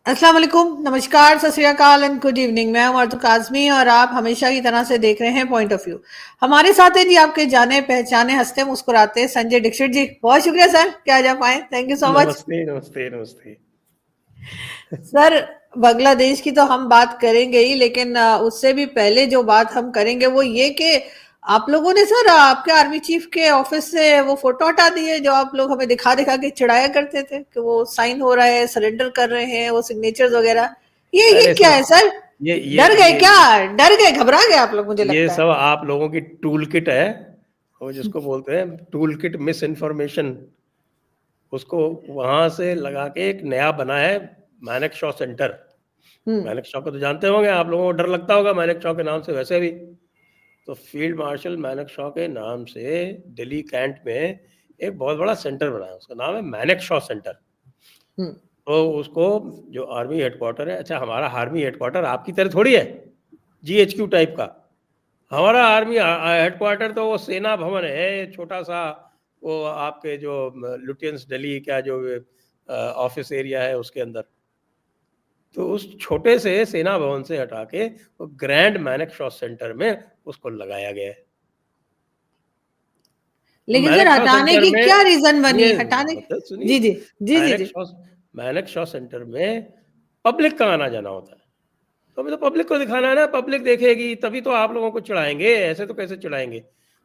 अस्सलाम वालेकुम, नमस्कार, सत श्री अकाल एंड गुड इवनिंग। मैं हूं अर्तु काज़मी और आप हमेशा की तरह से देख रहे हैं पॉइंट ऑफ व्यू। हमारे साथ है जी आपके जाने पहचाने हंसते मुस्कुराते संजय दीक्षित जी। बहुत शुक्रिया सर कि आज आप आए। Thank you so much. नमस्ते, नमस्ते, नमस्ते। सर, बांग्लादेश की तो हम बात करेंगे ही, लेकिन उससे भी पहले जो बात हम करेंगे वो ये कि आप लोगों ने सर आपके आर्मी चीफ के ऑफिस से वो फोटो हटा दी है जो आप लोग हमें दिखा दिखा के चिढ़ाया करते थे कि वो साइन हो रहा है, सरेंडर कर रहे हैं, वो सिग्नेचर्स वगैरह। ये अरे क्या सब है सर? ये ये डर गए ये क्या? डर गए, घबरा गए आप लोग, मुझे ये लगता है। सब आप लोगों की टूल किट है, वो जिसको बोलते हैं टूल किट मिस इन्फॉर्मेशन। उसको वहां से लगा के एक नया बना है, मानेकशॉ सेंटर। हम्म। मानेकशॉ को तो जानते होंगे, आप लोगों को डर लगता होगा मानेकशॉ के नाम से वैसे भी। तो फील्ड मार्शल मानेकशॉ के नाम से दिल्ली कैंट में एक बहुत बड़ा सेंटर बना है, उसका नाम है मानेकशॉ सेंटर। हम्म। तो उसको जो आर्मी हेडक्वार्टर है, अच्छा हमारा आर्मी हेडक्वार्टर आपकी तरह थोड़ी है जीएचक्यू टाइप का। हमारा आर्मी हेडक्वार्टर तो वो सेना भवन है, छोटा सा। वो आपके जो लुटियंस दिल्ली का जो ऑफिस एरिया है उसके अंदर, तो उस छोटे से सेना भवन से हटा के वो ग्रैंड मैनेकशॉ सेंटर में उसको लगाया गया है। तो लेकिन सर मैनेकशॉ हटाने सेंटर की में क्या रीजन बनी सुनिए, हटाने? मतलब सुनिए, जी जी। जी जी जी। मैनेकशॉ मैनेकशॉ सेंटर में पब्लिक का आना जाना होता है। तो हमें तो पब्लिक को दिखाना है ना, पब्लिक देखेगी तभी तो आप लोगों को चढ़ाएंगे, ऐसे तो कैसे चढ़ाएंगे।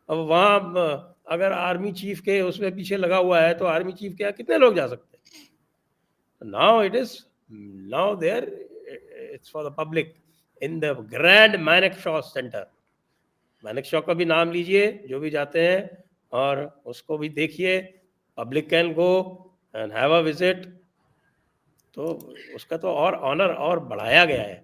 अब वहाँ अगर आर्मी चीफ के उसमें पीछे लगा हुआ है तो आर्मी चीफ के यहाँ कितने लोग जा सकते हैं। Now it is now there, it's for the public in the grand Manekshaw centre. Manekshaw का भी नाम लीजिए जो भी जाते हैं, और उसको भी देखिए। Public can go and have a visit. तो उसका तो और ऑनर और बढ़ाया गया है।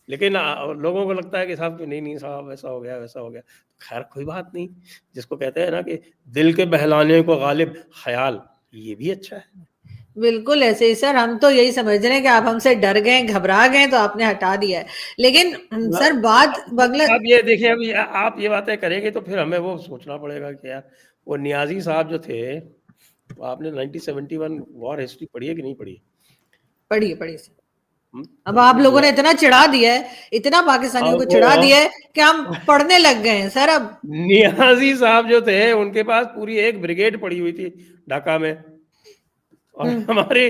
लेकिन लोगों को लगता है कि साहब कि नहीं नहीं साहब, ऐसा हो गया वैसा हो गया। खैर कोई बात नहीं, जिसको कहते हैं ना कि दिल के बहलाने को गालिब ख्याल, ये भी अच्छा है। बिल्कुल ऐसे ही सर, हम तो यही समझ रहे हैं कि आप हमसे डर गए, घबरा गए, तो आपने हटा दिया है। लेकिन सर बात बंगला। अब ये देखिए, अभी आप ये बातें करेंगे तो फिर हमें वो सोचना पड़ेगा कि यार वो नियाजी साहब जो थे, वो आपने 1971 वॉर हिस्ट्री पढ़ी है कि नहीं पढ़ी? पढ़िए पढ़िए सर। अब आप उनकी लोगों ने इतना चिढ़ा दिया है, इतना पाकिस्तानियों को अब वो चिढ़ा दिया है कि हम पढ़ने लग गए हैं सर अब। नियाजी साहब जो थे उनके पास पूरी एक ब्रिगेड पड़ी हुई थी ढाका में, और हम्म। हमारे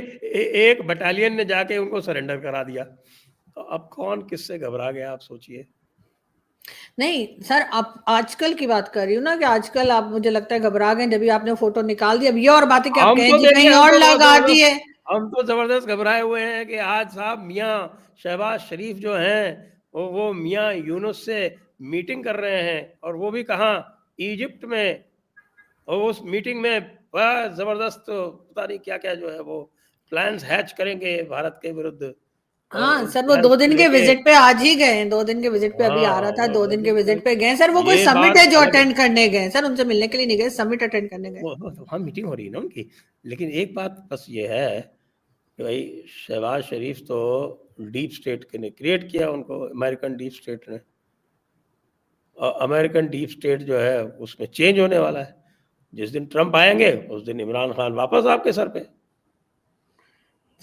एक बटालियन ने जाके उनको सरेंडर करा दिया। तो अब कौन किससे घबरा गया, आप सोचिए। नहीं सर, आप आजकल की बात कर रही हूँ ना, कि आजकल आप, मुझे लगता है, घबरा गए जब भी आपने फोटो निकाल दी। अब ये और बातें कि आप हम कहें तो जी देखिए, कहीं हम और तो बहुत लगा दी जबरदस्त, है। हम तो जबरदस्त घबराए हुए हैं कि आज साहब मियाँ शहबाज शरीफ जो हैं, वो मियाँ यूनुस से मीटिंग कर रहे हैं, और वो भी कहाँ, इजिप्ट में। और उस मीटिंग में बड़ा जबरदस्त, पता नहीं क्या क्या जो है वो प्लान्स हैच करेंगे भारत के विरुद्ध। और हाँ उन सर, वो प्लान्स दो को दिन के लेके, विजिट पे आज ही गए हैं, 2 दिन के विजिट पे अभी आ हाँ रहा था, वो 2 दिन के विजिट पे गए सर। वो कोई ये समिट है बात जो अलग है। अटेंड करने गए सर, उनसे मिलने के लिए नहीं गए, समिट अटेंड करने गए। हाँ, मीटिंग हो रही है ना उनकी। लेकिन एक बात बस ये है कि भाई शहबाज शरीफ तो डीप स्टेट ने क्रिएट किया उनको, अमेरिकन डीप स्टेट ने। और अमेरिकन डीप स्टेट जो है उसमें चेंज होने वाला है। जिस दिन ट्रंप आएंगे उस दिन इमरान खान वापस आपके सर पे।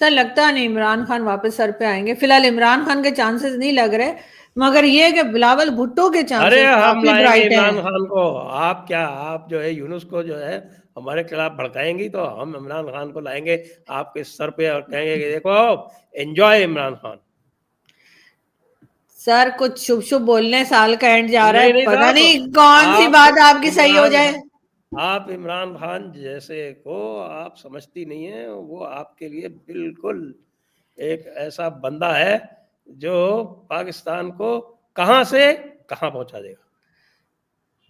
सर लगता नहीं इमरान खान वापस सर पे आएंगे, फिलहाल इमरान खान के चांसेस नहीं लग रहे, मगर ये है कि बिलावल भुट्टो के अरे चांसेस हम काफी लाएंगे ब्राइट हैं। इमरान खान को। आप क्या, आप जो है यूनुस को जो है हमारे खिलाफ भड़काएंगी, तो हम इमरान खान को लाएंगे आपके सर पे और कहेंगे कि देखो, एंजॉय इमरान खान। सर कुछ शुभ शुभ बोलने, साल का एंड जा रहा है, नहीं नहीं पता साहब, नहीं कौन सी आप बात आपकी सही हो इमरान जाए। खान, आप इमरान खान जैसे को आप समझती नहीं है। वो आपके लिए बिल्कुल एक ऐसा बंदा है जो पाकिस्तान को कहां से कहां पहुंचा देगा।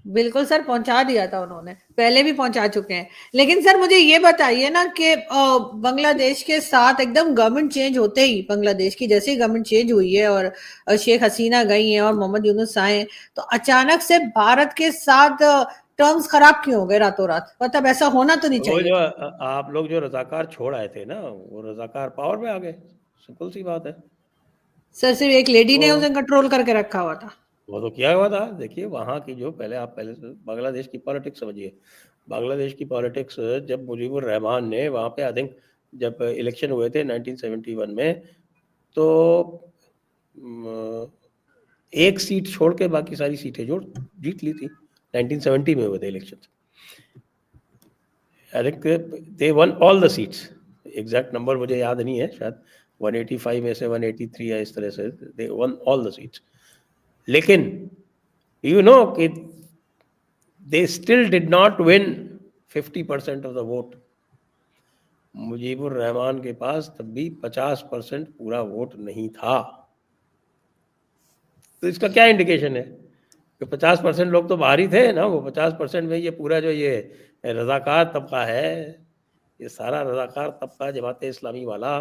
बिल्कुल सर, पहुंचा दिया था उन्होंने, पहले भी पहुंचा चुके हैं। लेकिन सर मुझे ये बताइए ना कि बांग्लादेश के साथ एकदम गवर्नमेंट चेंज होते ही, बांग्लादेश की जैसे ही गवर्नमेंट चेंज हुई है और शेख हसीना गई हैं और मोहम्मद यूनुस आए हैं, तो अचानक से भारत के साथ टर्म्स खराब क्यों हो गए रातों रात? मतलब ऐसा होना तो नहीं वो चाहिए जो था। आप लोग जो रजाकार छोड़ आए थे ना, वो रजाकार पावर में आ गए, सिंपल सी बात है। सर सिर्फ एक लेडी वो ने उसे कंट्रोल करके रखा हुआ था। वो तो किया हुआ था। देखिए वहाँ की जो पहले, आप पहले से बांग्लादेश की पॉलिटिक्स समझिए। बांग्लादेश की पॉलिटिक्स, जब मुजीबुर रहमान ने वहाँ पे आई थिंक जब इलेक्शन हुए थे 1971 में, तो एक सीट छोड़ के बाकी सारी सीटें जोड़ जीत ली थी। 1970 में हुए थे election. I think they won all the seats. Exact number मुझे याद नहीं है, शायद 185 में से 183 या इस तरह से they won all the seats. लेकिन यू नो कि they still did not win 50% of the vote. Mujibur Rahman के पास तब भी 50% पूरा वोट नहीं था। तो इसका क्या इंडिकेशन है कि 50% लोग तो बाहर ही थे ना। वो 50% में ये पूरा जो ये रज़ाकार तबका है, ये सारा रज़ाकार तबका जमात इस्लामी वाला,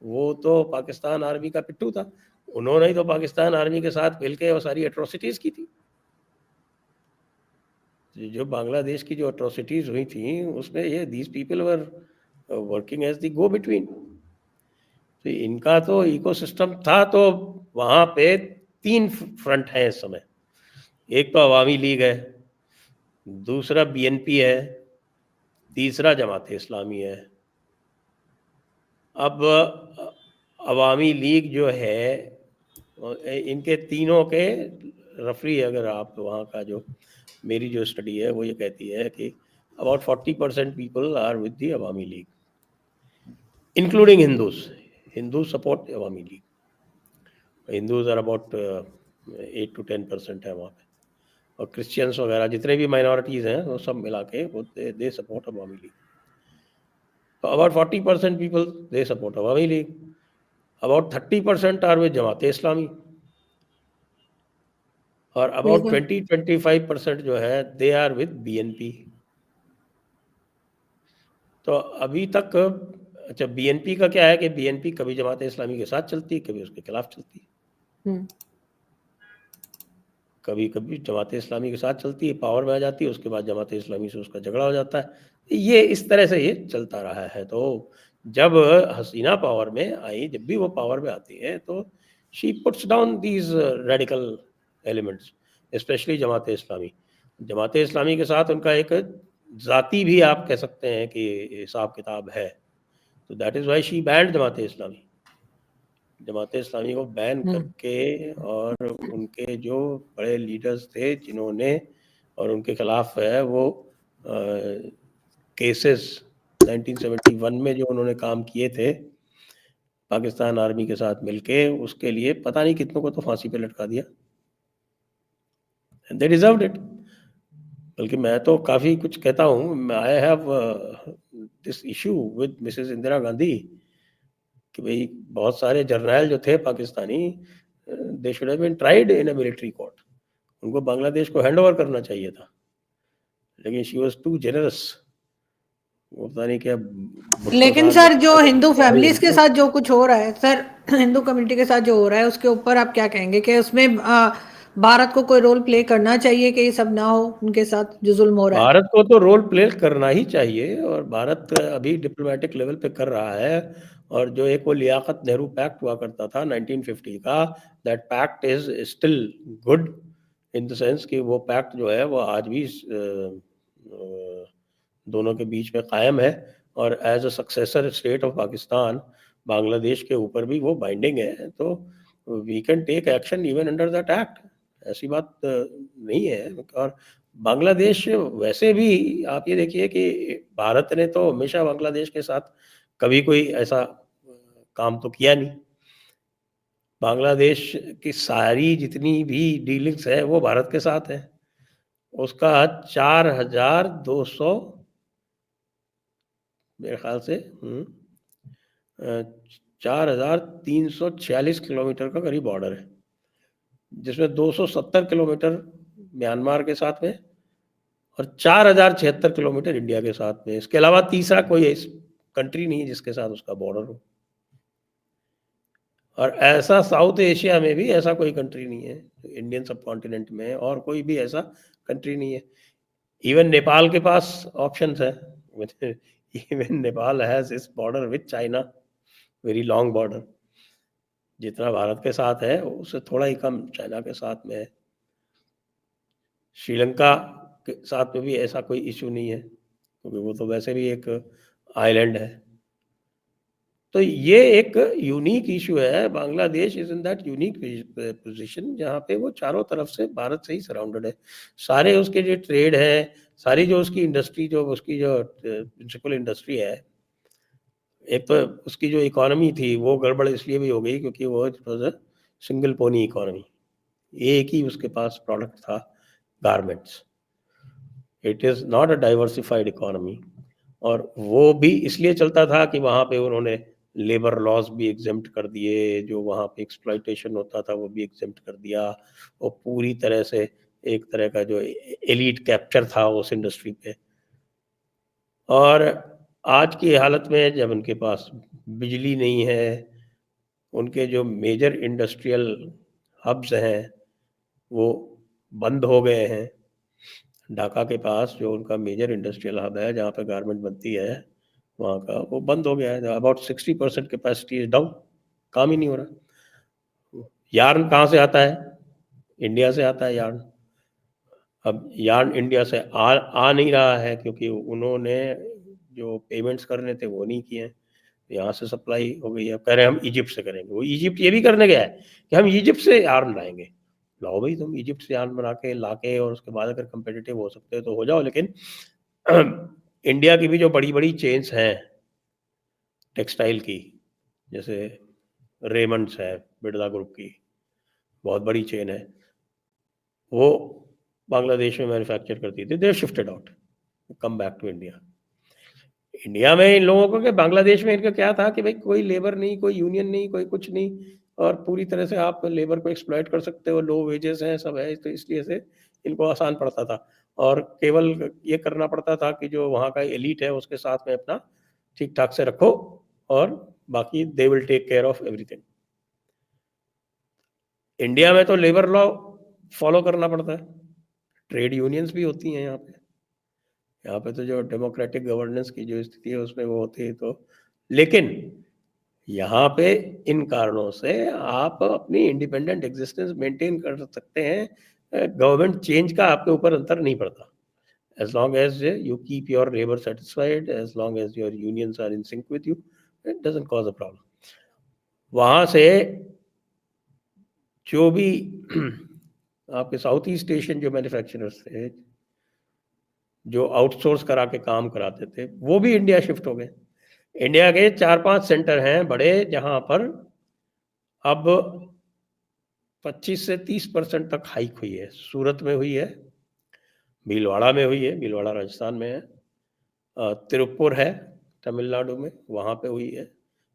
वो तो पाकिस्तान आर्मी का पिट्ठू था। उन्होंने ही तो पाकिस्तान आर्मी के साथ मिलके वो सारी एट्रोसिटीज़ की थी। जो बांग्लादेश की जो एट्रोसिटीज़ हुई थी उसमें ये these people were working as the go between. तो इनका तो इकोसिस्टम था। तो वहाँ पे 3 फ्रंट हैं इस समय। एक तो अवामी लीग है, दूसरा बीएनपी है, तीसरा जमात इस्लामी है। अब अवामी लीग जो है, इनके तीनों के रफली, अगर आप वहाँ का जो मेरी जो स्टडी है वो ये कहती है कि about 40% people are with the Awami League, including Hindus. Hindu support Awami League. Hindus are about 8 to 10% है वहाँ पे, और क्रिश्चियंस वगैरह जितने भी माइनॉरिटीज़ हैं वो सब मिला के वो दे सपोर्ट अवामी लीग। तो about 40% people they support Awami League, about 30% are with Jamaat Islami, और अबाउट बिल्कुल 20-25% जो है दे आर विद बीएनपी। तो अभी तक अच्छा, बीएनपी का क्या है कि बीएनपी कभी जमात इस्लामी के साथ चलती है, कभी उसके खिलाफ चलती है। हम्म, कभी कभी जमात इस्लामी के साथ चलती है, पावर में आ जाती है, उसके बाद जमात इस्लामी से उसका झगड़ा हो जाता है। ये इस तरह से ये चलता रहा है। तो जब हसीना पावर में आई, जब भी वो पावर में आती है, तो she puts down these radical elements, especially Jamaat Islami. Jamaat Islami के साथ उनका एक ज़ाती भी आप कह सकते हैं कि हिसाब किताब है। तो that is why she banned Jamaat Islami. Jamaat Islami को बैन हम्म, करके, और उनके जो बड़े लीडर्स थे जिन्होंने, और उनके खिलाफ है वो केसेस 1971 में जो उन्होंने काम किए थे पाकिस्तान आर्मी के साथ मिलके, उसके लिए पता नहीं कितनों को तो फांसी पे लटका दिया। They deserved it. बल्कि मैं तो काफ़ी कुछ कहता हूँ। I have this issue with Mrs Indira Gandhi कि भाई बहुत सारे जर्नैल जो थे Pakistani, they should have been tried in a military court. उनको बांग्लादेश को हैंड ओवर करना चाहिए था, लेकिन शी वाज टू जेनरस। वो पता नहीं क्या भुट्टो लेकिन साहब सर जो हिंदू फैमिलीज के ने साथ जो कुछ हो रहा है सर, हिंदू कम्युनिटी के साथ जो हो रहा है उसके ऊपर आप क्या कहेंगे कि उसमें भारत को कोई रोल प्ले करना चाहिए कि ये सब ना हो उनके साथ जो जुल्म हो रहा है? भारत को तो रोल प्ले करना ही चाहिए, और भारत अभी डिप्लोमेटिक लेवल पे कर रहा है। और जो एक वो लियाकत नेहरू पैक्ट हुआ करता था 1950 का, that pact is still good, in the sense कि वो पैक्ट जो है वो आज भी दोनों के बीच में कायम है। और as a successor state of Pakistan, Bangladesh के ऊपर भी वो बाइंडिंग है। तो we can take action even under that act, ऐसी बात नहीं है। और बांग्लादेश वैसे भी आप ये देखिए कि भारत ने तो हमेशा बांग्लादेश के साथ कभी कोई ऐसा काम तो किया नहीं। बांग्लादेश की सारी जितनी भी डीलिंग्स है वो भारत के साथ है। उसका 4,200 मेरे ख्याल से 4,346 किलोमीटर का करीब बॉर्डर है, जिसमें 270 किलोमीटर म्यांमार के साथ में, और 4,076 किलोमीटर इंडिया के साथ में। इसके अलावा तीसरा कोई इस कंट्री नहीं है जिसके साथ उसका बॉर्डर हो। और ऐसा साउथ एशिया में भी ऐसा कोई कंट्री नहीं है, इंडियन सब कॉन्टिनेंट में और कोई भी ऐसा कंट्री नहीं है। इवन नेपाल के पास ऑप्शंस है। इवन नेपाल हैज इस border with China, very long border. जितना भारत के साथ है उससे थोड़ा ही कम चाइना के साथ में है। श्रीलंका के साथ में भी ऐसा कोई इशू नहीं है, क्योंकि वो तो वैसे भी एक आइलैंड है। तो ये एक यूनिक इशू है। Bangladesh is in that unique position जहाँ पे वो चारों तरफ से भारत से ही सराउंडेड है। सारे उसके जो ट्रेड है, सारी जो उसकी इंडस्ट्री, जो उसकी जो प्रिंसिपल इंडस्ट्री है, एक तो उसकी जो इकोनॉमी थी वो गड़बड़ इसलिए भी हो गई क्योंकि वो सिंगल पोनी इकोनॉमी, एक ही उसके पास प्रोडक्ट था, garments. It is not a diversified economy. और वो भी इसलिए चलता था कि वहाँ पे उन्होंने लेबर लॉज भी एग्जेम्प्ट कर दिए, जो वहाँ पे एक्सप्लॉइटेशन होता था वो भी एग्जेम्प्ट कर दिया, और पूरी तरह से एक तरह का जो एलीट कैप्चर था उस इंडस्ट्री पे। और आज की हालत में जब उनके पास बिजली नहीं है, उनके जो मेजर इंडस्ट्रियल हब्स हैं वो बंद हो गए हैं। ढाका के पास जो उनका मेजर इंडस्ट्रियल हब है जहाँ पे गारमेंट बनती है, वहाँ का वो बंद हो गया है। अबाउट 60% कैपेसिटी इज डाउन, काम ही नहीं हो रहा। यार्न कहाँ से आता है? इंडिया से आता है यार्न। अब यार्न इंडिया से आ नहीं रहा है क्योंकि उन्होंने जो पेमेंट्स करने थे वो नहीं किए हैं। यहाँ से सप्लाई हो गई है, कह रहे हैं हम इजिप्ट से करेंगे। वो इजिप्ट ये भी करने गया है कि हम इजिप्ट से यार्न लाएंगे। लाओ भाई, तुम इजिप्ट से यार्न बना के लाके और उसके बाद अगर कंपेटिटिव हो सकते हो तो हो जाओ। लेकिन इंडिया की भी जो बड़ी बड़ी चेन्स हैं टेक्सटाइल की, जैसे रेमंड्स है, बिरला ग्रुप की बहुत बड़ी चेन है, वो बांग्लादेश में मैन्युफैक्चर करती थी। They shifted out, come back to India. India में इन लोगों को, कि बांग्लादेश में इनका क्या था कि भाई कोई लेबर नहीं, कोई यूनियन नहीं, कोई कुछ नहीं, और पूरी तरह से आप लेबर को एक्सप्लॉइट कर सकते हो, लो वेजेस हैं, सब है, तो इसलिए से इनको आसान पड़ता था। और केवल ये करना पड़ता था कि जो वहाँ का एलीट है उसके साथ में अपना ठीक ठाक से रखो, और बाकी they will take care of everything. India में तो लेबर लॉ फॉलो करना पड़ता है, ट्रेड यूनियंस भी होती हैं यहाँ पे तो जो डेमोक्रेटिक गवर्नेंस की जो स्थिति है उसमें वो होती है। तो लेकिन यहाँ पे इन कारणों से आप अपनी इंडिपेंडेंट एग्जिस्टेंस मेंटेन कर सकते हैं। गवर्नमेंट चेंज का आपके ऊपर अंतर नहीं पड़ता, as long as you keep your labor satisfied, as long as your unions are in sync with you, it doesn't cause a problem. वहाँ से जो भी आपके साउथ ईस्ट एशियन जो मैन्युफैक्चरर्स थे, जो आउटसोर्स करा के काम कराते थे, वो भी इंडिया शिफ्ट हो गए। इंडिया के 4-5 सेंटर हैं बड़े जहाँ पर अब 25 से 30% तक हाइक हुई है। सूरत में हुई है, भीलवाड़ा में हुई है, भीलवाड़ा राजस्थान में है, तिरुपुर है तमिलनाडु में, वहाँ पे हुई है,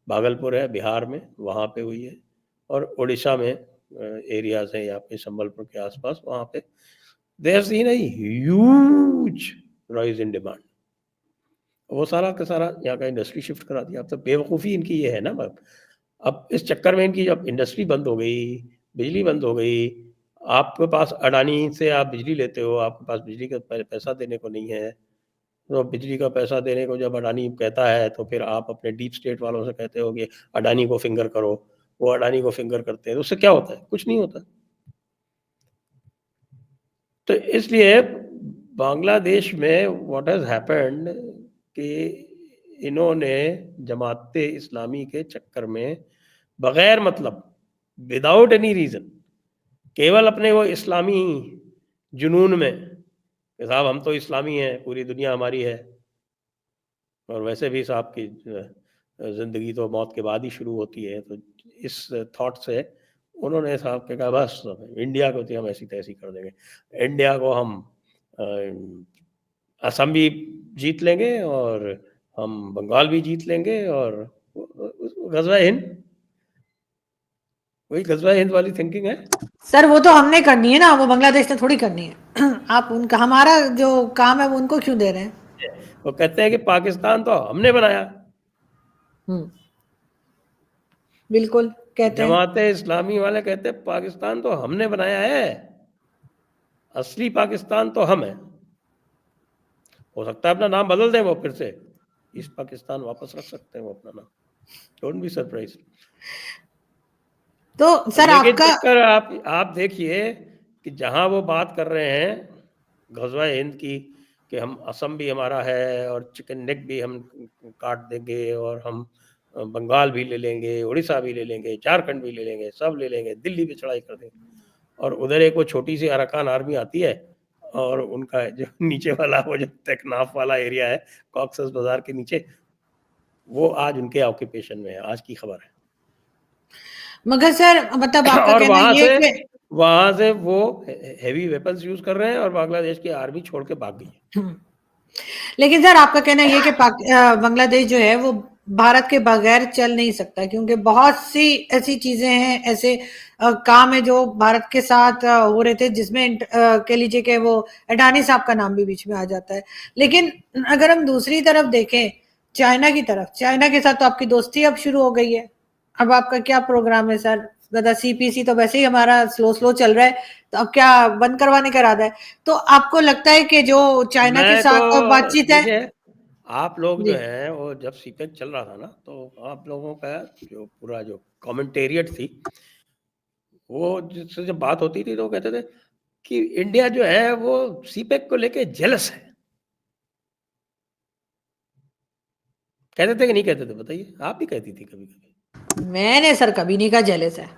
भागलपुर है बिहार में, वहाँ पे हुई है, और उड़ीसा में एरियाज हैं यहाँ पे संबलपुर के आसपास, वहाँ पे they have seen a huge rise in demand. वो सारा का सारा यहाँ का इंडस्ट्री शिफ्ट करा दिया। अब तो बेवकूफ़ी इनकी ये है ना, अब इस चक्कर में इनकी जब इंडस्ट्री बंद हो गई, बिजली बंद हो गई, आपके पास अडानी से आप बिजली लेते हो, आपके पास बिजली का पैसा देने को नहीं है, तो बिजली का पैसा देने को जब अडानी कहता है तो फिर आप अपने डीप स्टेट वालों से कहते हो कि अडानी को फिंगर करो, वो अडानी को फिंगर करते हैं, तो उससे क्या होता है? कुछ नहीं होता। तो इसलिए बांग्लादेश में व्हाट हैज हैपेंड कि इन्होंने जमाते इस्लामी के चक्कर में बगैर मतलब, विदाउट एनी रीजन, केवल अपने वो इस्लामी जुनून में कि साहब हम तो इस्लामी हैं, पूरी दुनिया हमारी है, और वैसे भी साहब की ज़िंदगी तो मौत के बाद ही शुरू होती है, तो इस थॉट से उन्होंने साहब के कहा बस इंडिया को तो हम ऐसी तैसी कर देंगे, इंडिया को हम असम भी जीत लेंगे और हम बंगाल भी जीत लेंगे, और गजवा हिंद, वही गजवा हिंद वाली थिंकिंग है। सर वो तो हमने करनी है ना, वो बांग्लादेश ने थोड़ी करनी है। आप उनका, हमारा जो काम है वो उनको क्यों दे रहे हैं? वो कहते हैं कि पाकिस्तान तो हमने बनाया, बिल्कुल कहते हैं। जमाते इस्लामी वाले कहते हैं पाकिस्तान तो हमने बनाया है, असली पाकिस्तान तो हम है। हो सकता है अपना नाम बदल दें वो, फिर से ईस्ट पाकिस्तान वापस रख सकते हैं वो अपना नाम, डोंट बी सरप्राइज। तो सर लेकिन आपका, चक्कर आप देखिए कि जहां वो बात कर रहे हैं गजवा हिंद की कि हम असम भी हमारा है और चिकन नेक भी हम काट देंगे और हम बंगाल भी ले लेंगे, उड़ीसा भी ले लेंगे, झारखंड भी ले लेंगे, सब ले लेंगे, दिल्ली पे चढ़ाई कर देंगे। और उधर एक वो छोटी सी अराकान आर्मी आती है और उनका जो नीचे वाला वो जो टेकनाफ वाला एरिया है कॉक्सस बाजार के नीचे, वो आज उनके ऑक्यूपेशन में है, आज की खबर है। मगर सर मतलब आपका और कहना ये कि वहां से वो हेवी वेपन्स यूज कर रहे हैं और बांग्लादेश की आर्मी छोड़ के भाग गई है। लेकिन सर आपका कहना ये कि बांग्लादेश जो है वो भारत के बगैर चल नहीं सकता, क्योंकि बहुत सी ऐसी चीजें हैं, ऐसे काम है जो भारत के साथ हो रहे थे, जिसमें कह लीजिए कि वो अडानी साहब का नाम भी बीच में आ जाता है। लेकिन अगर हम दूसरी तरफ देखें, चाइना की तरफ, चाइना के साथ तो आपकी दोस्ती अब शुरू हो गई है। अब आपका क्या प्रोग्राम है सर? दादा सीपीसी तो वैसे ही हमारा स्लो स्लो चल रहा है, तो अब क्या बंद करवाने का इरादा है? तो आपको लगता है कि जो चाइना के मैं साथ तो बातचीत है? देखिए, आप लोग जो जी। हैं वो जब सीपेक चल रहा था ना, तो आप लोगों का जो पूरा जो कमेंटेरियट थी, वो जिससे जब बात होती थी तो वो कहते थे कि इंडिया जो है वो सीपेक को लेके जेलस है। कहते थे कि नहीं कहते थे? बताइए, आप भी कहती थी कभी कभी। मैंने सर कभी नहीं कहा जेलस है।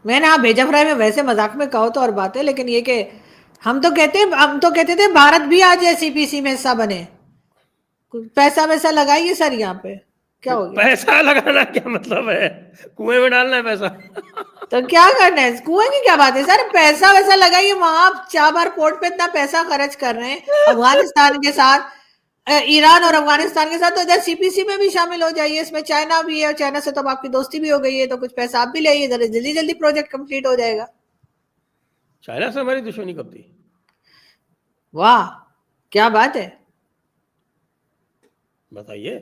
मैंने हाँ भेजा फ्राई में वैसे मजाक में कहो तो और बात है, लेकिन ये कि हम तो कहते थे भारत भी आज सीपीसी में हिस्सा बने। कुछ पैसा वैसा लगाइए सर यहाँ पे, क्या हो गया? पैसा लगाना क्या मतलब है? कुएं में डालना है पैसा? तो क्या करना है, कुएं की क्या बात है सर? पैसा वैसा लगाइए, वहां आप 4 बार पोर्ट पे इतना पैसा खर्च कर रहे हैं अफगानिस्तान के साथ, ईरान और अफगानिस्तान के साथ, तो इधर सीपीसी में भी शामिल हो जाइए। इसमें चाइना भी है, चाइना से तो अब आपकी दोस्ती भी हो गई है, तो कुछ पैसा आप भी लाइए, इधर जल्दी जल्दी प्रोजेक्ट कंप्लीट हो जाएगा। चाइना से हमारी दुश्मनी कब थी? वाह, क्या बात है! बताइए।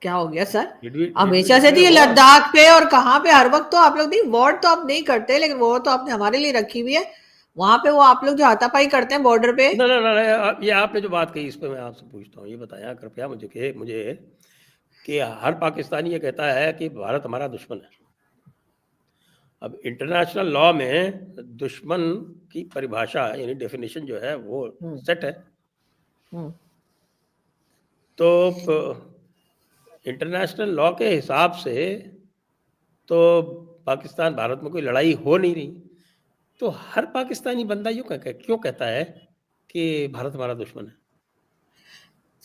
क्या हो गया सर? डिड वी हमेशा से थी डिक्लेयर ये वॉर? लद्दाख पे और कहाँ पे, हर वक्त तो आप लोग नहीं, वॉर तो आप नहीं करते, लेकिन वॉर तो आपने हमारे लिए रखी हुई है। वहां पे वो आप लोग जो हाथापाई करते हैं बॉर्डर पे। ना ना ना ना, ये आपने जो बात कही इस पे मैं आपसे पूछता हूँ, ये बताया कृपया मुझे कि हर पाकिस्तानी ये कहता है कि भारत हमारा दुश्मन है। अब इंटरनेशनल लॉ में दुश्मन की परिभाषा यानी डेफिनेशन जो है वो हम्म। सेट है। हम्म। तो इंटरनेशनल लॉ के हिसाब से तो पाकिस्तान भारत में कोई लड़ाई हो नहीं रही, तो हर पाकिस्तानी बंदा क्यों कहता है कि भारत हमारा दुश्मन है?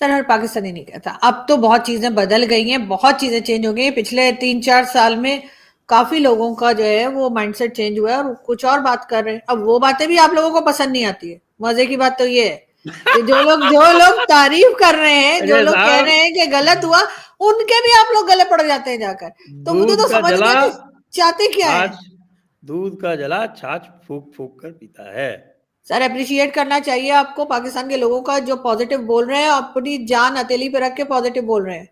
सर हर पाकिस्तानी नहीं कहता। अब तो बहुत चीजें बदल गई हैं, बहुत चीजें चेंज हो गई हैं पिछले 3-4 साल में। काफी लोगों का जो है वो माइंडसेट चेंज हुआ है और कुछ और बात कर रहे हैं। अब वो बातें भी आप लोगों को पसंद नहीं आती है। मजे की बात तो ये है कि जो लोग तारीफ कर रहे हैं, जो अरे लोग कह साहब, रहे हैं कि गलत हुआ, उनके भी आप लोग गले पड़ जाते हैं जाकर। तो मुझे दूध तो का समझ में जला नहीं चाहते क्या है। छाछ दूध का जला छाछ फूक फूक कर पीता है। सर अप्रिशिएट करना चाहिए आपको पाकिस्तान के लोगों का, जो पॉजिटिव बोल रहे हैं, अपनी जान हथेली पे रख के पॉजिटिव बोल रहे हैं।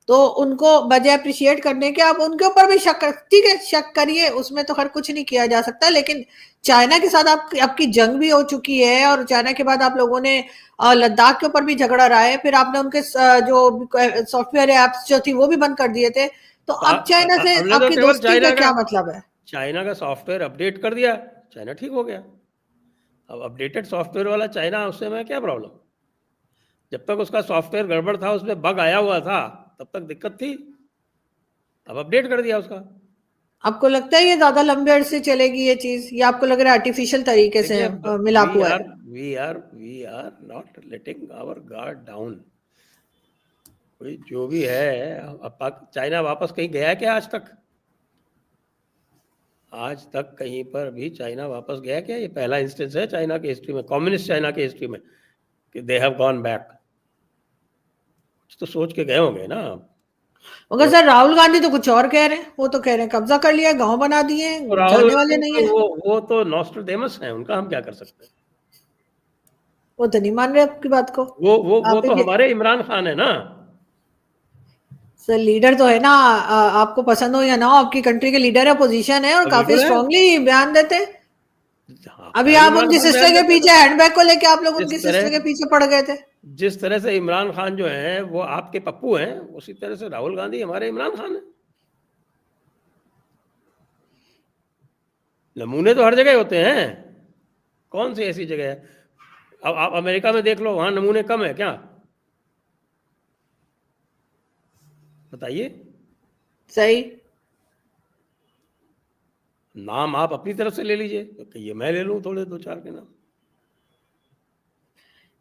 तो उनको बजाय अप्रिशिएट करने के आप उनके ऊपर भी शक ठीक है, शक करिए, उसमें तो खैर कुछ नहीं किया जा सकता। लेकिन चाइना के साथ आपकी जंग भी हो चुकी है, और चाइना के बाद आप लोगों ने लद्दाख के ऊपर भी झगड़ा रहा है, फिर आपने उनके जो सॉफ्टवेयर एप्स जो थी वो भी बंद कर दिए थे। तो अब चाइना से हमने तो आपकी केवल दोस्ती का क्या मतलब है? चाइना का सॉफ्टवेयर अपडेट कर दिया, चाइना ठीक हो गया। अब अपडेटेड सॉफ्टवेयर वाला चाइना, उससे मैं क्या प्रॉब्लम? जब तक उसका सॉफ्टवेयर गड़बड़ था, उसमें बग आया हुआ था, तब तक दिक्कत थी। अब अपडेट कर दिया उसका। आपको लगता है ये ज्यादा लंबे अरसे चलेगी ये चीज, या आपको लग रहा है आर्टिफिशियल तरीके से देखिए, मिलाप हुआ है? We are not letting our guard down. कोई जो भी है, अब चाइना वापस कहीं गया है क्या आज तक? आज तक कहीं पर भी चाइना वापस गया क्या? ये पहला इंस्टेंस है चाइना की हिस्ट्री में, कम्युनिस्ट चाइना की हिस्ट्री में, कि दे हैव गॉन बैक। तो सोच के गए होंगे ना। मगर तो, सर राहुल गांधी तो कुछ और कह रहे हैं, वो तो कह रहे हैं कब्जा कर लिया, गांव बना दिए, तो राहुल जाने वाले गांधी नहीं तो है। वो तो नॉस्ट्रडेमस है, उनका हम क्या कर सकते हैं? वो तो नहीं मान रहे आपकी बात को। वो आप तो भी हमारे इमरान खान है ना। सर लीडर तो है ना, आपको पसंद हो या ना हो, आपकी कंट्री के लीडर है, पोजीशन है, और अब काफी बिल्कुल है। स्ट्रांगली बयान देते हैं। हाँ, अभी हमारे आप इमरान उनकी खान सिस्टर बयान के देते हैं पीछे, तो हैंडबैग को लेके आप लोग जिस उनकी सिस्टर तरह के पीछे पड़ गए थे। जिस तरह से इमरान खान जो है वो आपके पप्पू हैं, उसी तरह से राहुल गांधी हमारे इमरान खान है। नमूने तो हर जगह होते हैं, कौन सी ऐसी जगह है? अब आप अमेरिका में देख लो, वहां नमूने कम है क्या? बताइए। सही। नाम आप अपनी तरफ से ले लीजिए, तो ये मैं ले लूं थोड़े 2-4 के नाम।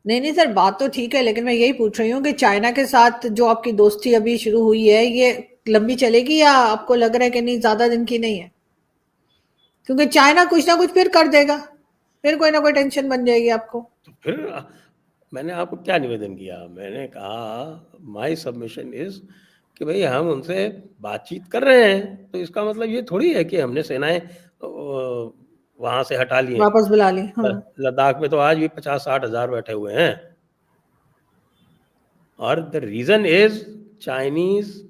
नहीं नहीं सर, बात तो ठीक है, लेकिन मैं यही पूछ रही हूँ कि चाइना के साथ जो आपकी दोस्ती अभी शुरू हुई है, ये लंबी चलेगी या आपको लग रहा है कि नहीं, ज्यादा दिन की नहीं है? क्योंकि चाइना कुछ ना कुछ फिर कर देगा, फिर कोई ना कोई टेंशन बन जाएगी आपको। तो फिर मैंने आपको क्या निवेदन किया? मैंने कहा माय सबमिशन इज कि भाई हम उनसे बातचीत कर रहे हैं, तो इसका मतलब ये थोड़ी है कि हमने सेनाएं वहां से हटा ली हैं। वापस बुला ली, हाँ। लद्दाख में तो आज भी 50-60 हजार बैठे हुए हैं। और द रीजन इज चाइनीज,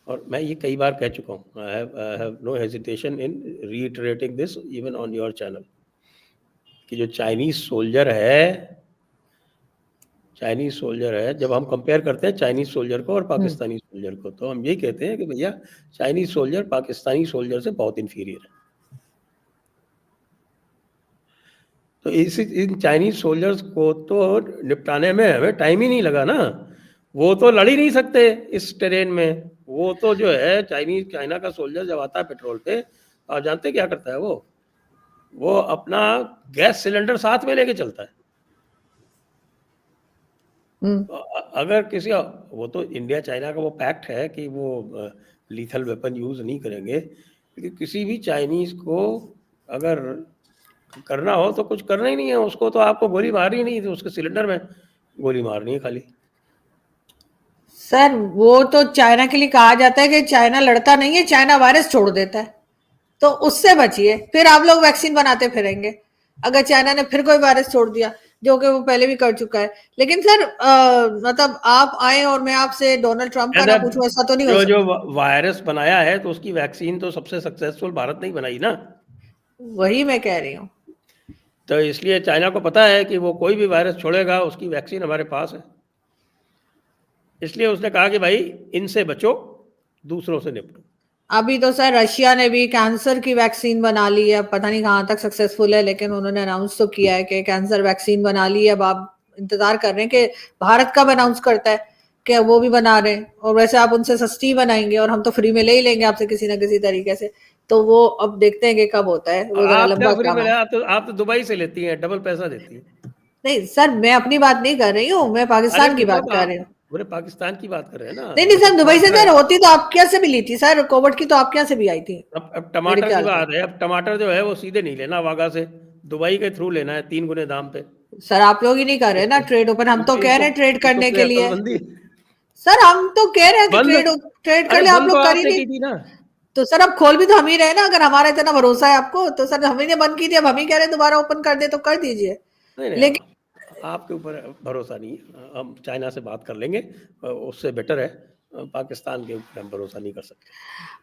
और मैं ये कई बार कह चुका हूँ, I have no hesitation in reiterating this even on your channel, कि जो चाइनीज सोल्जर है, जब हम कंपेयर करते हैं चाइनीज सोल्जर को और पाकिस्तानी सोल्जर को, तो हम यही कहते हैं कि भैया चाइनीज सोल्जर पाकिस्तानी सोल्जर से बहुत इंफीरियर है। तो इन चाइनीज सोल्जर्स को तो निपटाने में हमें टाइम ही नहीं लगा ना। वो तो लड़ ही नहीं सकते इस टेरेन में। वो तो जो है चाइना का सोल्जर जब आता है पेट्रोल पे, आप जानते क्या करता है वो अपना गैस सिलेंडर साथ में लेके चलता है। तो अगर किसी, वो तो इंडिया चाइना का वो पैक्ट है कि वो लीथल वेपन यूज नहीं करेंगे, लेकिन किसी भी चाइनीज को अगर करना हो तो कुछ करना ही नहीं है उसको, तो आपको गोली मारनी नहीं, तो उसके सिलेंडर में गोली मारनी है खाली। सर वो तो चाइना के लिए कहा जाता है कि चाइना लड़ता नहीं है, चाइना वायरस छोड़ देता है, तो उससे बचिए, फिर आप लोग वैक्सीन बनाते फिरेंगे अगर चाइना ने फिर कोई वायरस छोड़ दिया, जो कि वो पहले भी कर चुका है। लेकिन सर मतलब आप आए और मैं आपसे डोनाल्ड ट्रंप का ना पूछूं, ऐसा तो नहीं हो जो जो सकता। वायरस बनाया है तो उसकी वैक्सीन तो सबसे सक्सेसफुल भारत ने ही बनाई ना। वही मैं कह रही हूँ। तो इसलिए चाइना को पता है कि वो कोई भी वायरस छोड़ेगा, उसकी वैक्सीन हमारे पास है। इसलिए उसने कहा कि भाई इनसे बचो, दूसरों से निपटो। अभी तो सर रशिया ने भी कैंसर की वैक्सीन बना ली है, पता नहीं कहाँ तक सक्सेसफुल है, लेकिन उन्होंने अनाउंस तो किया है कि कैंसर वैक्सीन बना ली है। अब आप इंतजार कर रहे हैं कि भारत कब अनाउंस करता है कि वो भी बना रहे हैं, और वैसे आप उनसे सस्ती बनाएंगे और हम तो फ्री में ले ही लेंगे आपसे किसी ना किसी तरीके से। तो वो अब देखते हैं कि कब होता है, और वो जरा आप क्या लंबा फ्री में, काम है। आप तो दुबई से लेती हैं, डबल पैसा देती हैं। नहीं सर, मैं अपनी बात नहीं कर रही हूँ, मैं अरे पाकिस्तान की बात मतलब कर आप रही हूँ। पूरे पाकिस्तान की बात कर रहे हैं ना, नहीं नहीं वो तो सर, दुबई से टमाटर है। सर होती तो आपके यहाँ से भी ली थी सर, कोविड की तो आपके यहाँ से भी आई थी अब मेरे टमाटर की ख्याल से। बात है, अब टमाटर जो है वो सीधे नहीं लेना वाघा से, दुबई के थ्रू लेना है 3 गुने दाम पे। सर आप लोग ही नहीं कर रहे ना इसको ट्रेड ओपन, हम तो कह इनको रहे हैं ट्रेड इनको करने कोई के लिए। अकलमंदी। सर हम तो कह रहे हैं कि बंद, ट्रेड ट्रेड कर अरे ले, आप बंद तो लोग कर ही आपने नहीं। की थी ना। तो सर अब खोल भी तो हम ही रहे ना, अगर हमारा इतना भरोसा है आपको तो सर हम ही ने बंद की थी, अब हम ही कह रहे हैं दोबारा ओपन कर दे तो कर दीजिए। नहीं नहीं, लेकिन आपके ऊपर भरोसा नहीं है, हम चाइना से बात कर लेंगे, उससे बेटर है। पाकिस्तान के ऊपर हम भरोसा नहीं कर सकते।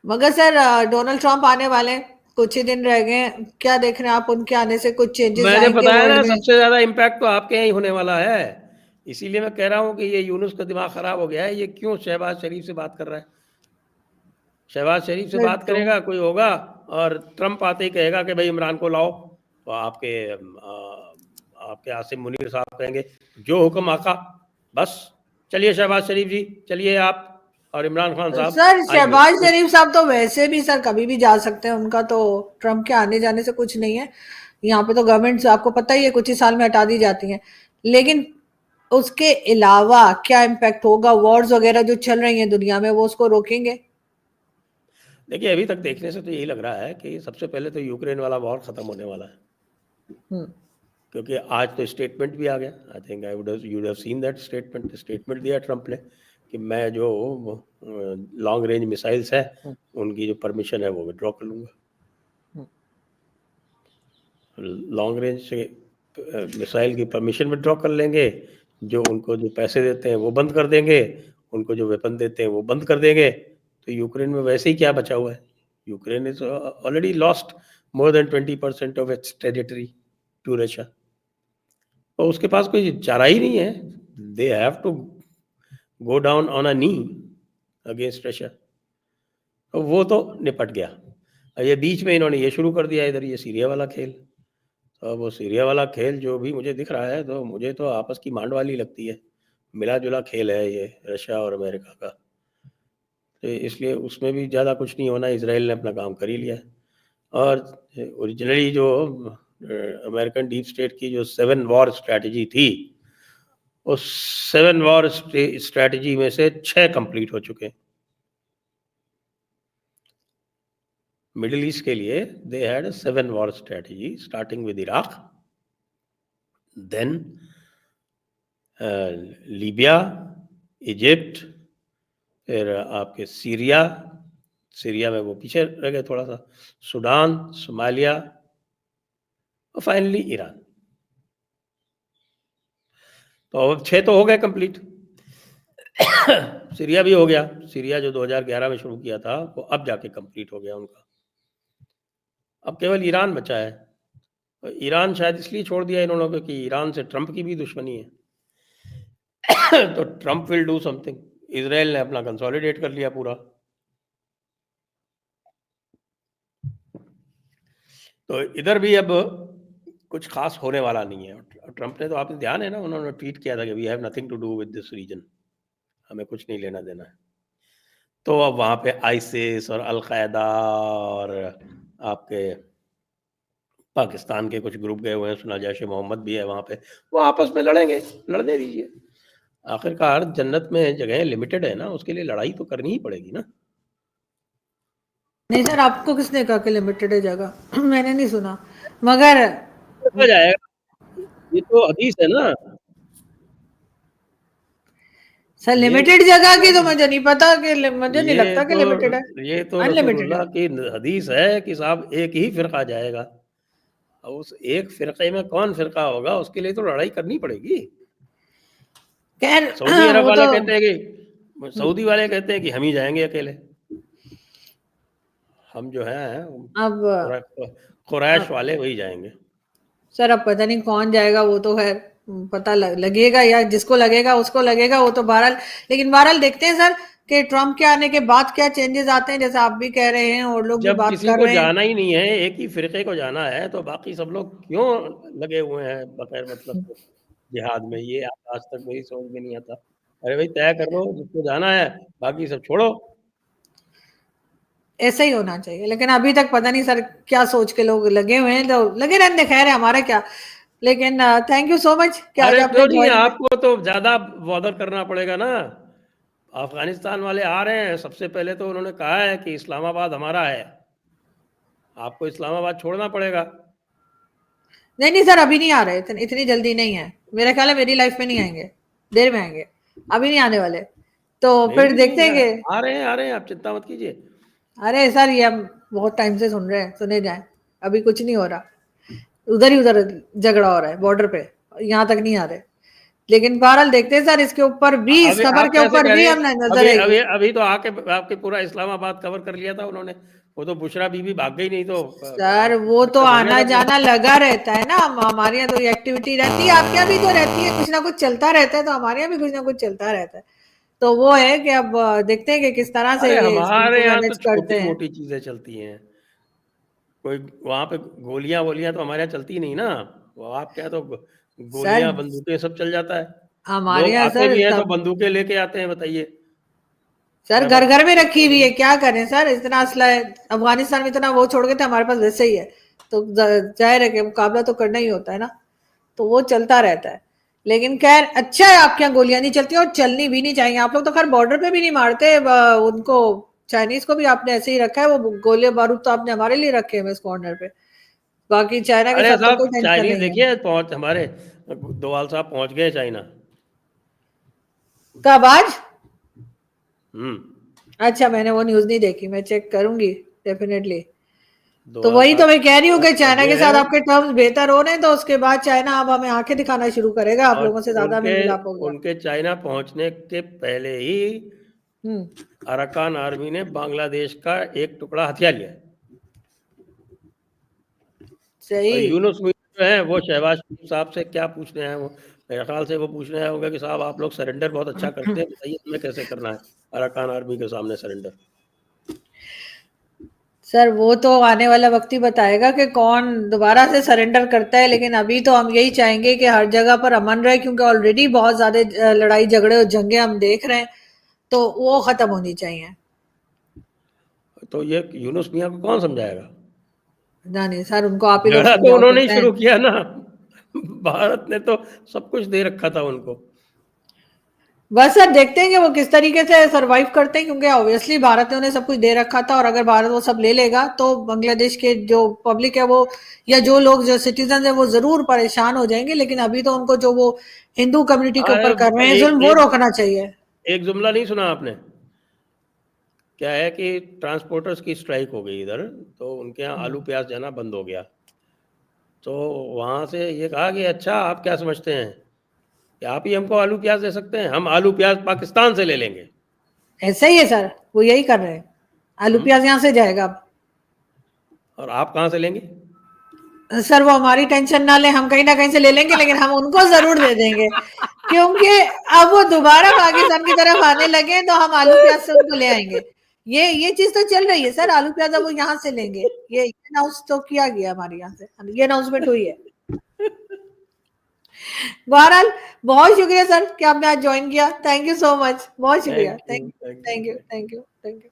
मगर सर डोनाल्ड ट्रंप आने वाले हैं, कुछ ही दिन रह गए हैं, क्या देख रहे हैं आप उनके आने से कुछ चेंजेस मैंने आएंगे बताया वर्ल्ड ना, में? सबसे ज्यादा इम्पैक्ट तो आपके यहाँ ही होने वाला है। इसीलिए मैं कह रहा हूँ कि ये यूनुस का दिमाग खराब हो गया है, ये क्यों शहबाज शरीफ से बात कर रहा है। शहबाज शरीफ से फिर बात तो करेगा कोई होगा, और ट्रंप आते ही कहेगा कि भाई इमरान को लाओ, तो आपके आसिम मुनीर साहब कहेंगे जो हुक्म आका, बस चलिए शहबाज शरीफ जी, चलिए आप, और इमरान खान साहब सर आइए। शहबाज शरीफ साहब तो वैसे भी सर कभी भी जा सकते हैं, उनका तो ट्रम्प के आने जाने से कुछ नहीं है। यहाँ पे तो गवर्नमेंट आपको पता ही है कुछ ही साल में हटा दी जाती है। लेकिन उसके अलावा क्या इम्पैक्ट होगा, वॉर्स वगैरह जो चल रही हैं दुनिया में, वो उसको रोकेंगे? देखिए अभी तक देखने से तो यही लग रहा है कि सबसे पहले तो यूक्रेन वाला वॉर खत्म होने वाला है, हम्म। क्योंकि आज तो स्टेटमेंट भी आ गया। I think I would you have seen that statement दिया ट्रंप ने कि मैं जो लॉन्ग रेंज मिसाइल्स है उनकी जो परमिशन है वो विड्रॉ कर लूँगा। लॉन्ग रेंज से मिसाइल की परमिशन विड्रॉ कर लेंगे, जो उनको जो पैसे देते हैं वो बंद कर देंगे, उनको जो वेपन देते हैं वो बंद कर देंगे। तो यूक्रेन में वैसे ही क्या बचा हुआ है? Ukraine is already lost more than 20% of its territory to Russia. तो उसके पास कोई चारा ही नहीं है, they have to go down on a knee against Russia. तो वो तो निपट गया। ये बीच में इन्होंने ये शुरू कर दिया इधर ये सीरिया वाला खेल। तो वो सीरिया वाला खेल जो भी मुझे दिख रहा है, तो मुझे तो आपस की मांड वाली लगती है, मिला जुला खेल है ये रशिया और अमेरिका का। तो इसलिए उसमें भी ज़्यादा कुछ नहीं होना, इजराइल ने अपना काम कर ही लिया है। और ओरिजिनली जो अमेरिकन डीप स्टेट की जो 7 वॉर स्ट्रैटेजी थी, उस 7 वॉर स्ट्रैटेजी में से 6 कंप्लीट हो चुके हैं। मिडिल ईस्ट के लिए they had 7 war strategy, starting with Iraq, then Libya, Egypt, फिर आपके सीरिया में वो पीछे रह गए थोड़ा सा, सूडान, सोमालिया और फाइनली ईरान। तो अब 6 तो हो गए कंप्लीट। सीरिया भी हो गया, सीरिया जो 2011 में शुरू किया था वो अब जाके कंप्लीट हो गया उनका। अब केवल ईरान बचा है। तो ईरान शायद इसलिए छोड़ दिया इन लोगों को कि ईरान से ट्रंप की भी दुश्मनी है। तो Trump will do something. Israel ने अपना कंसोलिडेट कर लिया पूरा। तो इधर भी अब कुछ खास होने वाला नहीं है। ट्रंप ने तो, आपने ध्यान है ना, उन्होंने ट्वीट किया था कि we have nothing to do with this region, हमें कुछ नहीं लेना देना है। तो अब वहाँ पे आईसिस और अलकायदा और आपके पाकिस्तान के कुछ ग्रुप गए हुए हैं, सुना जैश मोहम्मद भी है वहाँ पे, वो आपस में लड़ेंगे, लड़ने दीजिए। आखिरकार जन्नत में जगह लिमिटेड है ना, उसके लिए लड़ाई तो करनी ही पड़ेगी ना। नहीं सर, आपको किसने कहा कि लिमिटेड है जगह? मैंने नहीं सुना, मगर हो जाएगा, ये तो हदीस है ना। सर ये लिमिटेड जगह की तो मुझे नहीं पता, कि मुझे नहीं लगता कि लिमिटेड है, ये तो अनलिमिटेड रसूलुल्लाह है। की हदीस है कि साहब एक ही फिरका जाएगा। अब उस एक फिरके में कौन फिरका होगा, उसके लिए तो लड़ाई करनी पड़ेगी। खैर सऊदी अरब वो वाले तो कहते हैं कि, सऊदी वाले कहते हैं कि हम ही जाएंगे अकेले, हम जो हैं अब कुरैश अब वाले वही जाएंगे। सर अब पता नहीं कौन जाएगा, वो तो खैर पता लगेगा, या जिसको लगेगा उसको लगेगा, वो तो बहरहाल। लेकिन बहरहाल देखते हैं सर कि ट्रम्प के आने के बाद क्या चेंजेस आते हैं, जैसे आप भी कह रहे हैं और लोग भी जब बात किसी कर को रहे हैं। जाना ही नहीं है, एक ही फिरके को जाना है, तो बाकी सब लोग क्यों लगे हुए हैं बगैर मतलब के जिहाद में? ये आज तक मेरी समझ में नहीं आता। अरे भाई तय कर लो जिसको जाना है, बाकी सब छोड़ो। ऐसा ही होना चाहिए, लेकिन अभी तक पता नहीं सर क्या सोच के लोग लगे हुए हैं, तो लगे रहने, खैर है, हमारा क्या। लेकिन थैंक यू सो मच कि आज अरे आपने क्यों नहीं, ज्वाइन। आपको तो ज्यादा बॉदर करना पड़ेगा ना। अफगानिस्तान वाले आ रहे हैं, सबसे पहले तो उन्होंने कहा है कि इस्लामाबाद हमारा है, आपको इस्लामाबाद छोड़ना पड़ेगा। नहीं नहीं सर, अभी नहीं आ रहे, इतनी जल्दी नहीं है, मेरा ख्याल है मेरी लाइफ में नहीं आएंगे, देर में आएंगे, अभी नहीं आने वाले। तो मेरी फिर भी देखते नहीं हैं कि, आ रहे हैं, आप चिंता मत कीजिए। अरे सर ये हम बहुत टाइम से सुन रहे हैं, सुने जाए, अभी कुछ नहीं हो रहा, उधर ही उधर झगड़ा हो रहा है बॉर्डर पे, यहाँ तक नहीं आ रहे। लेकिन बहरहाल देखते हैं सर, इसके ऊपर भी, इस अभी खबर आप के कैसे ऊपर कह भी रहे हम हैं? नजर अभी रहेगी। अभी अभी तो आके आपके पूरा इस्लामाबाद कवर कर लिया था उन्होंने। वो तो बुशरा बीबी भाग गई, नहीं तो सर वो तो कवर हो गया आना था पूरा। जाना लगा रहता है ना, हमारे यहाँ तो ये एक्टिविटी रहती है, आपके यहाँ भी तो रहती है, कुछ ना कुछ चलता रहता है, तो हमारे यहाँ भी कुछ ना कुछ चलता रहता है। तो वो है कि अब देखते हैं कि किस तरह से अरे ये हमारे इनको यहाँ तो मैनेज करते छोटी हैं। मोटी चीजें चलती हैं, कोई वहां पे गोलियां वोलियां तो हमारे यहाँ चलती नहीं ना। वो आपके यहाँ तो सर गोलियां बंदूकें सब चल जाता है। हमारे लोग यहाँ आते सर भी हैं तो सब, बंदूकें लेके आते हैं, बताइए सर क्या घर बात घर में करते रखी हुई है, हैं? क्या करें सर, इतना असला है। अफगानिस्तान में इतना वो छोड़ गए थे, हमारे पास वैसे ही है, तो जाहिर है कि मुकाबला तो करना ही होता है ना, तो वो चलता रहता है। लेकिन खैर अच्छा है, आपके यहाँ गोलियां नहीं चलती, और चलनी भी नहीं चाहिए। आप लोग तो खैर बॉर्डर पे भी नहीं मारते उनको, चाइनीज को भी आपने ऐसे ही रखा है, वो गोले बारूद तो आपने हमारे लिए रखे हैं इस कॉर्नर पे, बाकी चाइना के अरे साथ तो साहब कोई टेंशन चाइनीज नहीं है। देखिए पहुंच, हमारे दोवाल साहब पहुंच गए चाइना। कब, आज? हम्म। अच्छा, मैंने वो न्यूज नहीं देखी, मैं चेक करूंगी डेफिनेटली। तो दोवाल वही तो साहब मैं कह रही हूँ कि पहुंच चाइना गए के साथ हैं। आपके टर्म्स बेहतर हो रहे हैं, तो उसके बाद चाइना अब हमें आंखें दिखाना शुरू करेगा, आप और लोगों से ज्यादा उनके मेल मिलाप हो गया। उनके चाइना पहुंचने के पहले ही हम्म। अराकान आर्मी ने बांग्लादेश का एक टुकड़ा हथिया लिया। और सही। यूनुस मिया जो है वो शहबाज शरीफ साहब से क्या पूछने आए, वो मेरे ख्याल से वो पूछने आए होंगे कि साहब आप लोग सरेंडर बहुत अच्छा करते हैं, बताइए हमें कैसे करना है अराकान आर्मी के सामने सरेंडर। सर वो तो आने वाला वक्त ही बताएगा कि कौन दोबारा से सरेंडर करता है, लेकिन अभी तो हम यही चाहेंगे कि हर जगह पर अमन रहे, क्योंकि ऑलरेडी बहुत ज्यादा लड़ाई झगड़े और जंगे हम देख रहे हैं, तो वो खत्म होनी चाहिए। तो ये यूनुस मियाँ को कौन समझाएगा? नहीं सर, उनको आप ही लोग झगड़ा तो समझा उन्होंने ही सकते हैं। शुरू किया ना। भारत ने तो सब कुछ दे रखा था उनको। बस सर देखते हैं कि वो किस तरीके से सरवाइव करते हैं, क्योंकि ऑब्वियसली भारत ने उन्हें सब कुछ दे रखा था, और अगर भारत वो सब ले लेगा तो बांग्लादेश के जो पब्लिक है वो, या जो लोग जो सिटीजन है वो जरूर परेशान हो जाएंगे। लेकिन अभी तो उनको जो वो हिंदू कम्युनिटी के ऊपर कर रहे हैं जुल्म, एक वो एक रोकना चाहिए। एक जुमला नहीं सुना आपने? क्या है कि ट्रांसपोर्टर्स की स्ट्राइक हो गई इधर, तो उनके यहाँ आलू प्याज जाना बंद हो गया। तो वहाँ से ये कहा कि अच्छा आप क्या समझते हैं कि आप ही हमको आलू प्याज दे सकते हैं? हम आलू प्याज पाकिस्तान से ले लेंगे। ऐसा ही है सर, वो यही कर रहे हैं। आलू प्याज यहाँ से जाएगा अब। और आप कहाँ से लेंगे? सर वो हमारी टेंशन ना ले, हम कहीं ना कहीं से ले लेंगे, लेकिन हम उनको जरूर दे देंगे, क्योंकि अब वो दोबारा पाकिस्तान की तरफ आने लगे तो हम आलू प्याज से उनको ले आएंगे। ये चीज तो चल रही है सर, आलू प्याज अब वो यहाँ से लेंगे। ये अनाउंस तो किया गया हमारे यहाँ से, ये अनाउंसमेंट हुई है। बहरहाल बहुत शुक्रिया सर कि आपने आज ज्वाइन किया। थैंक यू सो मच, बहुत शुक्रिया। Thank you, thank you, thank thank you, you. Thank you, thank you.